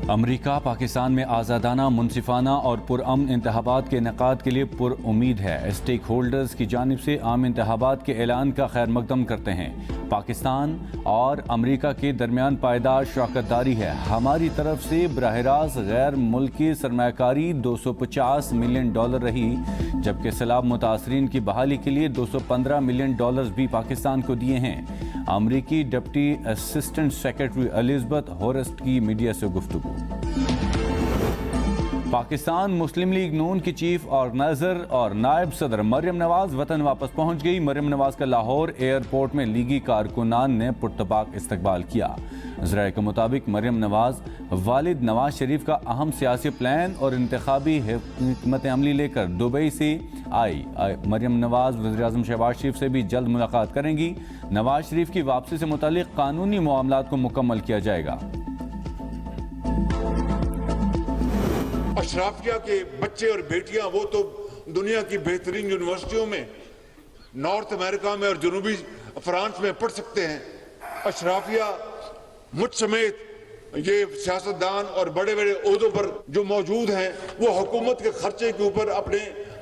امریکہ پاکستان میں آزادانہ، منصفانہ اور پرامن انتخابات کے انعقاد کے لیے پر امید ہے۔ اسٹیک ہولڈرز کی جانب سے عام انتخابات کے اعلان کا خیر مقدم کرتے ہیں۔ پاکستان اور امریکہ کے درمیان پائیدار شراکت داری ہے۔ ہماری طرف سے براہ راست غیر ملکی سرمایہ کاری $250 ملین رہی، جبکہ سیلاب متاثرین کی بحالی کے لیے $215 ملین بھی پاکستان کو دیے ہیں۔ امریکی ڈپٹی اسسٹنٹ سیکرٹری الزبتھ ہورسٹ کی میڈیا سے گفتگو۔ پاکستان مسلم لیگ نون کی چیف آرگنائزر اور نائب صدر مریم نواز وطن واپس پہنچ گئی۔ مریم نواز کا لاہور ایئرپورٹ میں لیگی کارکنان نے پرتپاک استقبال کیا۔ ذرائع کے مطابق مریم نواز والد نواز شریف کا اہم سیاسی پلان اور انتخابی حکمت عملی لے کر دبئی سے آئی۔ مریم نواز وزیراعظم شہباز شریف سے بھی جلد ملاقات کریں گی۔ نواز شریف کی واپسی سے متعلق قانونی معاملات کو مکمل کیا جائے گا۔ اشرافیہ کے بچے اور بیٹیاں وہ تو دنیا کی بہترین یونیورسٹیوں میں نارتھ امریکہ میں اور جنوبی فرانس میں پڑھ سکتے ہیں۔ اشرافیہ مجھ سمیت یہ سیاستدان اور بڑے بڑے عہدوں پر جو موجود ہیں وہ حکومت کے خرچے کے اوپر اپنے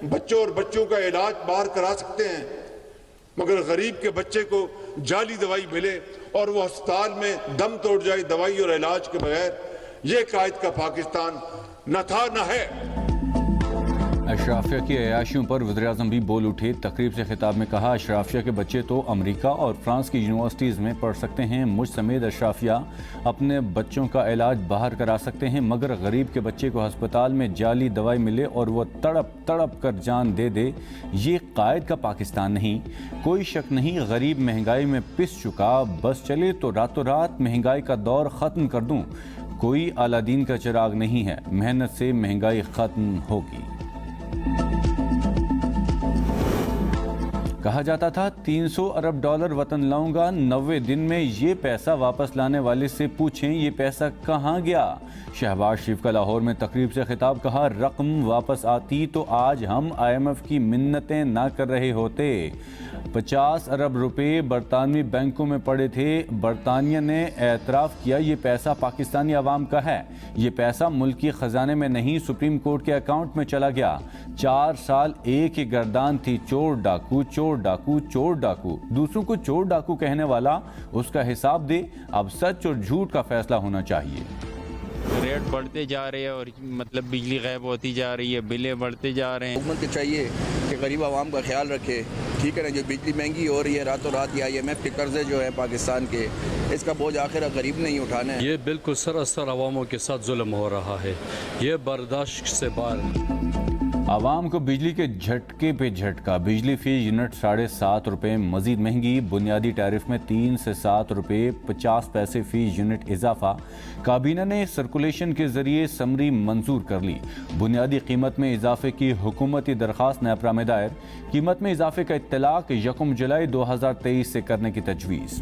بچوں اور بچوں کا علاج باہر کرا سکتے ہیں، مگر غریب کے بچے کو جعلی دوائی ملے اور وہ ہسپتال میں دم توڑ جائے دوائی اور علاج کے بغیر، یہ قائد کا پاکستان نہ تھا نہ ہے۔ اشرافیہ کی عیاشیوں پر وزیراعظم بھی بول اٹھے۔ تقریب سے خطاب میں کہا، اشرافیہ کے بچے تو امریکہ اور فرانس کی یونیورسٹیز میں پڑھ سکتے ہیں، مجھ سمیت اشرافیہ اپنے بچوں کا علاج باہر کرا سکتے ہیں، مگر غریب کے بچے کو ہسپتال میں جعلی دوائی ملے اور وہ تڑپ تڑپ کر جان دے دے، یہ قائد کا پاکستان نہیں۔ کوئی شک نہیں، غریب مہنگائی میں پس چکا، بس چلے تو راتوں رات مہنگائی کا دور ختم کر دوں۔ کوئی اعلیٰ دین کا چراغ نہیں ہے، محنت سے مہنگائی ختم ہوگی۔ کہا جاتا تھا $300 ارب وطن لاؤں گا، 90 دن میں یہ پیسہ واپس لانے والے سے پوچھیں یہ پیسہ کہاں گیا۔ شہباز شریف کا لاہور میں تقریب سے خطاب، کہا رقم واپس آتی تو آج ہم IMF کی منتیں نہ کر رہے ہوتے۔ 50 ارب روپے برطانوی بینکوں میں پڑے تھے، برطانیہ نے اعتراف کیا یہ پیسہ پاکستانی عوام کا ہے، یہ پیسہ ملکی خزانے میں نہیں سپریم کورٹ کے اکاؤنٹ میں چلا گیا۔ 4 سال ایک ہی گردان تھی، چور ڈاکو چور ڈاکو چور ڈاکو، دوسروں کو چور ڈاکو کہنے والا اس کا حساب دے۔ اب سچ اور جھوٹ کا فیصلہ ہونا چاہیے۔ ریٹ بڑھتے جا رہے ہیں اور مطلب بجلی غائب ہوتی جا رہی ہے، بلیں بڑھتے جا رہے ہیں۔ حکومت کو چاہیے کہ غریب عوام کا خیال رکھے، ٹھیک ہے نا، جو بجلی مہنگی ہو رہی ہے راتوں رات، یا IMF کے قرضے جو ہے پاکستان کے، اس کا بوجھ آخر غریب نہیں اٹھانا ہے۔ یہ بالکل سراسر عواموں کے ساتھ ظلم ہو رہا ہے، یہ برداشت سے باہر۔ عوام کو بجلی کے جھٹکے پہ جھٹکا، بجلی فی یونٹ $7.5 مزید مہنگی، بنیادی ٹیرف میں 3 سے $7.50 فی یونٹ اضافہ۔ کابینہ نے سرکولیشن کے ذریعے سمری منظور کر لی۔ بنیادی قیمت میں اضافے کی حکومتی درخواست نیپرا میں دائر، قیمت میں اضافے کا اطلاق 1 جولائی 2023 سے کرنے کی تجویز۔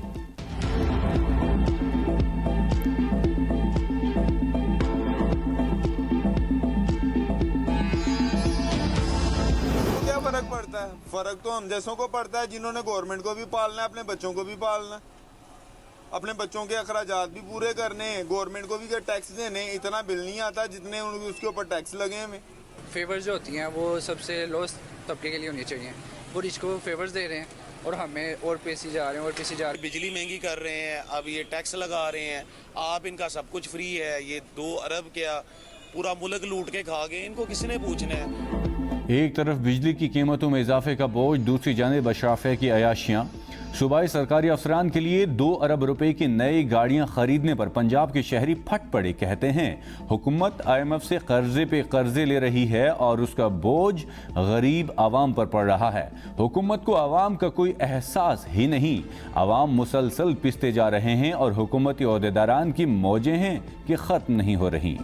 فرق پڑتا ہے، فرق تو ہم جیسوں کو پڑتا ہے جنہوں نے گورنمنٹ کو بھی پالنا ہے، اپنے بچوں کو بھی پالنا ہے، اپنے بچوں کے اخراجات بھی پورے کرنے ہیں، گورنمنٹ کو بھی ٹیکس دینے، اتنا بل نہیں آتا جتنے اس کے اوپر ٹیکس لگے ہیں۔ فیورز جو ہوتی ہیں وہ سب سے لوست طبقے کے لیے ہونی چاہیے، وہ رچ کو فیورز دے رہے ہیں اور ہمیں اور پیسے جا رہے ہیں اور پیسے جا رہے ہیں۔ بجلی مہنگی کر رہے ہیں، اب یہ ٹیکس لگا رہے ہیں، آپ ان کا سب کچھ فری ہے، یہ 2 ارب کیا پورا ملک لوٹ کے کھا گئے، ان کو کس نے پوچھنا ہے۔ ایک طرف بجلی کی قیمتوں میں اضافے کا بوجھ، دوسری جانب اشرافیہ کی عیاشیاں۔ صوبائی سرکاری افسران کے لیے 2 ارب روپے کی نئی گاڑیاں خریدنے پر پنجاب کے شہری پھٹ پڑے، کہتے ہیں حکومت IMF سے قرضے پہ قرضے لے رہی ہے اور اس کا بوجھ غریب عوام پر پڑ رہا ہے۔ حکومت کو عوام کا کوئی احساس ہی نہیں، عوام مسلسل پستے جا رہے ہیں اور حکومتی عہدیداران کی موجیں ہیں کہ ختم نہیں ہو رہی۔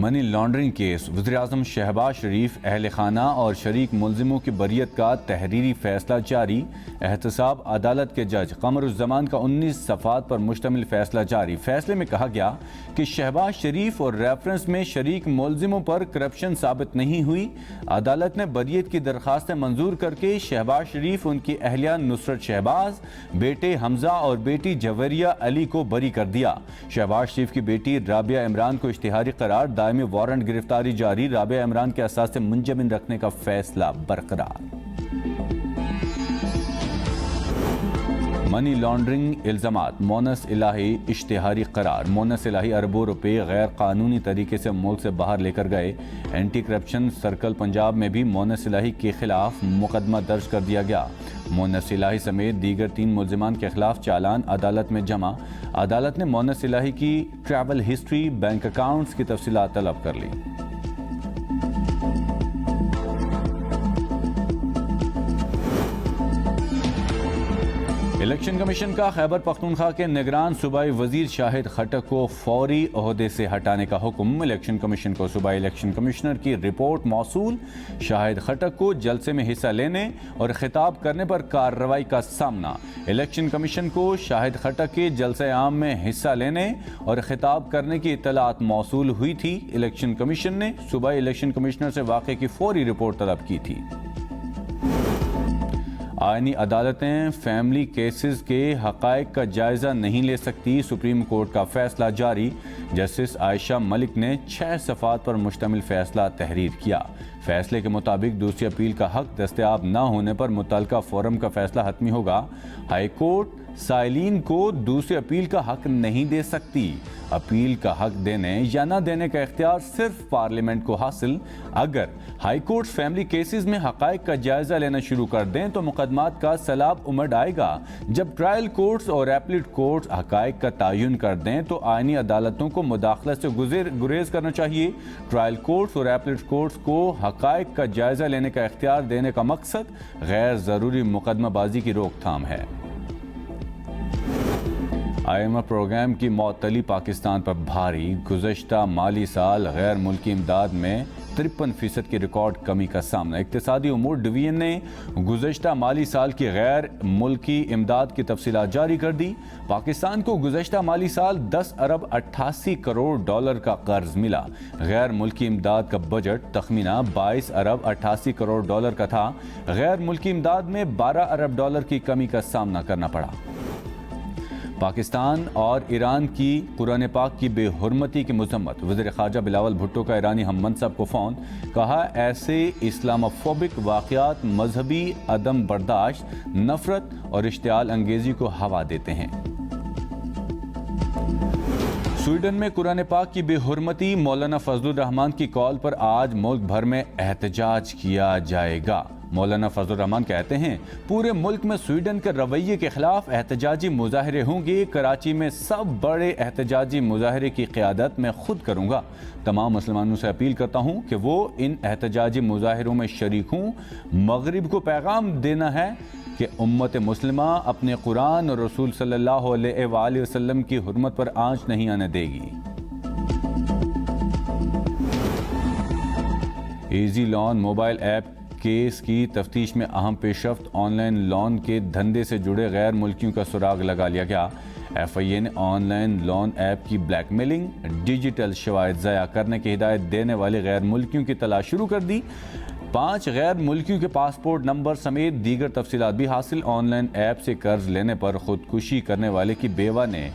منی لانڈرنگ کیس، وزیراعظم شہباز شریف اہل خانہ اور شریک ملزموں کی بریت کا تحریری فیصلہ جاری۔ احتساب عدالت کے جج قمر الزمان کا 19 صفحات پر مشتمل فیصلہ جاری۔ فیصلے میں کہا گیا کہ شہباز شریف اور ریفرنس میں شریک ملزموں پر کرپشن ثابت نہیں ہوئی۔ عدالت نے بریت کی درخواستیں منظور کر کے شہباز شریف، ان کی اہلیہ نصرت شہباز، بیٹے حمزہ اور بیٹی جویریہ علی کو بری کر دیا۔ شہباز شریف کی بیٹی رابعہ عمران کو اشتہاری قرار، دائمی وارنٹ گرفتاری جاری۔ رابعہ عمران کے اثاثے منجمد رکھنے کا فیصلہ برقرار۔ منی لانڈرنگ الزامات، مونس الہی اشتہاری قرار۔ مونس الہی اربوں روپے غیر قانونی طریقے سے ملک سے باہر لے کر گئے۔ اینٹی کرپشن سرکل پنجاب میں بھی مونس الہی کے خلاف مقدمہ درج کر دیا گیا۔ مونس الہی سمیت دیگر 3 ملزمان کے خلاف چالان عدالت میں جمع۔ عدالت نے مونس الہی کی ٹریول ہسٹری، بینک اکاؤنٹس کی تفصیلات طلب کر لی۔ الیکشن کمیشن کا خیبر پختونخوا کے نگران صوبائی وزیر شاہد خٹک کو فوری عہدے سے ہٹانے کا حکم۔ الیکشن کمیشن کو صوبائی الیکشن کمشنر کی رپورٹ موصول۔ شاہد خٹک کو جلسے میں حصہ لینے اور خطاب کرنے پر کارروائی کا سامنا۔ الیکشن کمیشن کو شاہد خٹک کے جلسہ عام میں حصہ لینے اور خطاب کرنے کی اطلاعات موصول ہوئی تھی۔ الیکشن کمیشن نے صوبائی الیکشن کمشنر سے واقعے کی فوری رپورٹ طلب کی تھی۔ آئینی عدالتیں فیملی کیسز کے حقائق کا جائزہ نہیں لے سکتی، سپریم کورٹ کا فیصلہ جاری۔ جسٹس عائشہ ملک نے 6 صفحات پر مشتمل فیصلہ تحریر کیا۔ فیصلے کے مطابق دوسری اپیل کا حق دستیاب نہ ہونے پر متعلقہ فورم کا فیصلہ حتمی ہوگا۔ ہائی کورٹ سائلین کو دوسری اپیل کا حق نہیں دے سکتی۔ اپیل کا حق دینے یا نہ دینے کا اختیار صرف پارلیمنٹ کو حاصل۔ اگر ہائی کورٹ فیملی کیسز میں حقائق کا جائزہ لینا شروع کر دیں تو مقدمات کا سیلاب امڑ آئے گا۔ جب ٹرائل کورٹس اور ایپلیٹ کورٹس حقائق کا تعین کر دیں تو آئینی عدالتوں کو مداخلت سے گریز کرنا چاہیے۔ ٹرائل کورٹس اور ایپلیٹ کورٹس کو حقائق کا جائزہ لینے کا اختیار دینے کا مقصد غیر ضروری مقدمہ بازی کی روک تھام ہے۔ IMF پروگرام کی معطلی پاکستان پر بھاری۔ گزشتہ مالی سال غیر ملکی امداد میں 53% کی ریکارڈ کمی کا سامنا۔ اقتصادی امور ڈویژن نے گزشتہ مالی سال کی غیر ملکی امداد کی تفصیلات جاری کر دی۔ پاکستان کو گزشتہ مالی سال 10 ارب 88 کروڑ ڈالر کا قرض ملا۔ غیر ملکی امداد کا بجٹ تخمینہ 22 ارب 88 کروڑ ڈالر کا تھا۔ غیر ملکی امداد میں 12 ارب ڈالر کی کمی کا سامنا کرنا پڑا۔ پاکستان اور ایران کی قرآن پاک کی بے حرمتی کی مذمت۔ وزیر خارجہ بلاول بھٹو کا ایرانی ہم منصب کو فون، کہا ایسے اسلاموفوبک واقعات مذہبی عدم برداشت، نفرت اور اشتعال انگیزی کو ہوا دیتے ہیں۔ سویڈن میں قرآن پاک کی بے حرمتی، مولانا فضل الرحمان کی کال پر آج ملک بھر میں احتجاج کیا جائے گا۔ مولانا فضل الرحمان کہتے ہیں پورے ملک میں سویڈن کے رویے کے خلاف احتجاجی مظاہرے ہوں گے۔ کراچی میں سب بڑے احتجاجی مظاہرے کی قیادت میں خود کروں گا۔ تمام مسلمانوں سے اپیل کرتا ہوں کہ وہ ان احتجاجی مظاہروں میں شریک ہوں۔ مغرب کو پیغام دینا ہے کہ امت مسلمہ اپنے قرآن اور رسول صلی اللہ علیہ وآلہ وسلم کی حرمت پر آنچ نہیں آنے دے گی۔ Easy loan mobile app case کی تفتیش میں اہم پیش رفت۔ آن لائن لون کے دھندے سے جڑے غیر ملکیوں کا سراغ لگا لیا گیا۔ FIA نے آن لائن لون ایپ کی بلیک میلنگ، ڈیجیٹل شواہد ضائع کرنے کی ہدایت دینے والے غیر ملکیوں کی تلاش شروع کر دی۔ 5 غیر ملکیوں کے پاسپورٹ نمبر سمیت دیگر تفصیلات بھی حاصل۔ آن لائن ایپ سے قرض لینے پر خودکشی کرنے والے کی بیوہ نے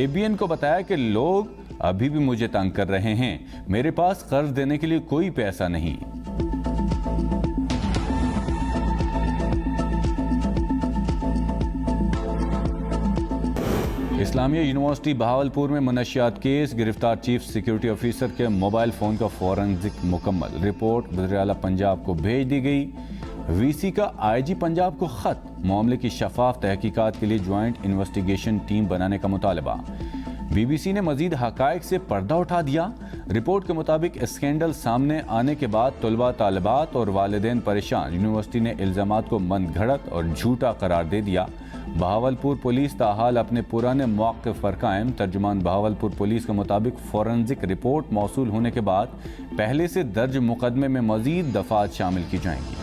ABN کو بتایا کہ لوگ ابھی بھی مجھے تنگ کر رہے ہیں، میرے پاس قرض دینے کے لیے کوئی پیسہ نہیں۔ اسلامیہ یونیورسٹی بہاولپور میں منشیات کیس، گرفتار چیف سیکیورٹی آفیسر کے موبائل فون کا فورنزک مکمل۔ رپورٹ وزیر اعلیٰ پنجاب کو بھیج دی گئی۔ VC کا IG پنجاب کو خط، معاملے کی شفاف تحقیقات کے لیے جوائنٹ انویسٹیگیشن ٹیم بنانے کا مطالبہ۔ BBC نے مزید حقائق سے پردہ اٹھا دیا. رپورٹ کے مطابق اسکینڈل سامنے آنے کے بعد طلباء طالبات اور والدین پریشان. یونیورسٹی نے الزامات کو من گھڑت اور جھوٹا قرار دے دیا. بہاولپور پولیس تاحال اپنے پرانے موقف پر قائم. ترجمان بہاولپور پولیس کے مطابق فورنزک رپورٹ موصول ہونے کے بعد پہلے سے درج مقدمے میں مزید دفعات شامل کی جائیں گی.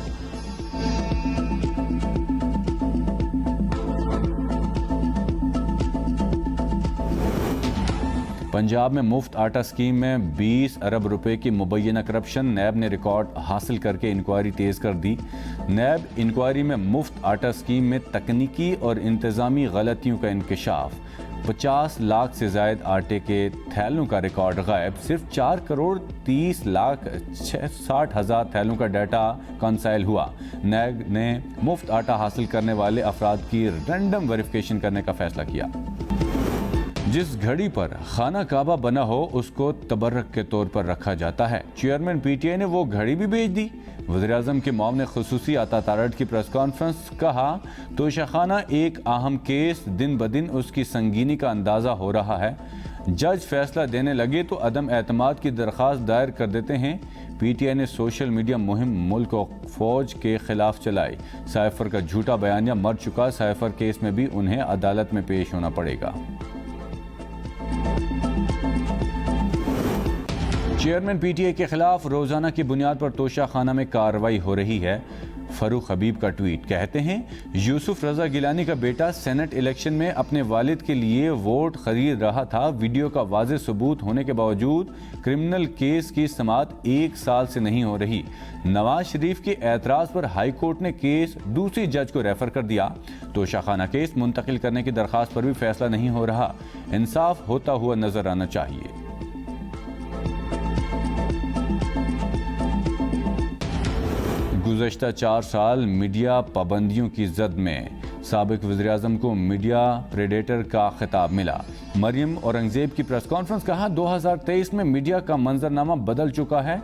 پنجاب میں مفت آٹا اسکیم میں 20 ارب روپے کی مبینہ کرپشن. نیب نے ریکارڈ حاصل کر کے انکوائری تیز کر دی. نیب انکوائری میں مفت آٹا اسکیم میں تکنیکی اور انتظامی غلطیوں کا انکشاف. 50 لاکھ سے زائد آٹے کے تھیلوں کا ریکارڈ غائب. صرف 4 کروڑ 30 لاکھ 60 ہزار تھیلوں کا ڈیٹا کنسائل ہوا. نیب نے مفت آٹا حاصل کرنے والے افراد کی رینڈم ویریفیکیشن کرنے کا فیصلہ کیا. جس گھڑی پر خانہ کعبہ بنا ہو اس کو تبرک کے طور پر رکھا جاتا ہے. چیئرمین پی ٹی آئی نے وہ گھڑی بھی بھیج دی. وزیراعظم کے معاون خصوصی عطا تارڑ کی پریس کانفرنس. کہا توشہ خانہ ایک اہم کیس. دن بدن اس کی سنگینی کا اندازہ ہو رہا ہے. جج فیصلہ دینے لگے تو عدم اعتماد کی درخواست دائر کر دیتے ہیں. پی ٹی آئی نے سوشل میڈیا مہم ملک و فوج کے خلاف چلائی. سائفر کا جھوٹا بیانیہ مر چکا. سائفر کیس میں بھی انہیں عدالت میں پیش ہونا پڑے گا. چیئرمین پی ٹی آئی کے خلاف روزانہ کی بنیاد پر توشہ خانہ میں کارروائی ہو رہی ہے. فاروق حبیب کا ٹویٹ. کہتے ہیں یوسف رضا گیلانی کا بیٹا سینٹ الیکشن میں اپنے والد کے لیے ووٹ خرید رہا تھا. ویڈیو کا واضح ثبوت ہونے کے باوجود کرمنل کیس کی سماعت 1 سال سے نہیں ہو رہی. نواز شریف کے اعتراض پر ہائی کورٹ نے کیس دوسری جج کو ریفر کر دیا. توشہ خانہ کیس منتقل کرنے کی درخواست پر بھی فیصلہ نہیں ہو رہا. انصاف ہوتا ہوا نظر آنا چاہیے. گزشتہ 4 سال میڈیا پابندیوں کی زد میں. سابق وزیراعظم کو میڈیا پریڈیٹر کا خطاب ملا. مریم اورنگزیب کی پریس کانفرنس. کہا 2023 میں میڈیا کا منظرنامہ بدل چکا ہے.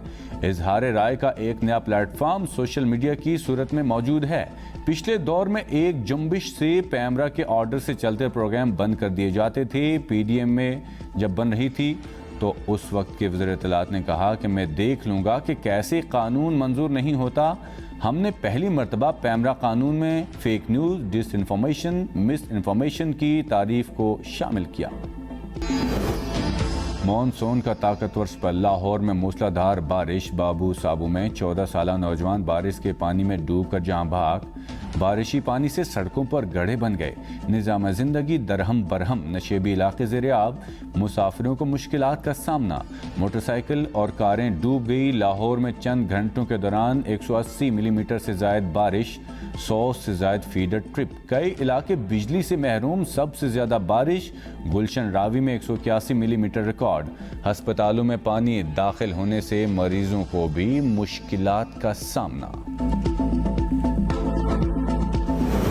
اظہار رائے کا ایک نیا پلیٹ فارم سوشل میڈیا کی صورت میں موجود ہے. پچھلے دور میں ایک جنبش سے پیمرا کے آرڈر سے چلتے پروگرام بند کر دیے جاتے تھے. پی ڈی ایم میں جب بن رہی تھی تو اس وقت کے وزیر اطلاعات نے کہا کہ میں دیکھ لوں گا کہ کیسے قانون منظور نہیں ہوتا. ہم نے پہلی مرتبہ پیمرا قانون میں فیک نیوز، ڈس انفارمیشن، مس انفارمیشن کی تعریف کو شامل کیا. مانسون کا طاقتور سپر. لاہور میں موسلا دھار بارش. بابو صابو میں 14 سالہ نوجوان بارش کے پانی میں ڈوب کر جاں بحق. بارشی پانی سے سڑکوں پر گڑھے بن گئے. نظام زندگی درہم برہم. نشیبی علاقے زیر آب. مسافروں کو مشکلات کا سامنا. موٹر سائیکل اور کاریں ڈوب گئی. لاہور میں چند گھنٹوں کے دوران 180 ملی میٹر سے زائد بارش. 100 سے زائد فیڈر ٹرپ. کئی علاقے بجلی سے محروم. سب سے زیادہ بارش گلشن راوی میں 181 ملی میٹر ریکارڈ. ہسپتالوں میں پانی داخل ہونے سے مریضوں کو بھی مشکلات کا سامنا.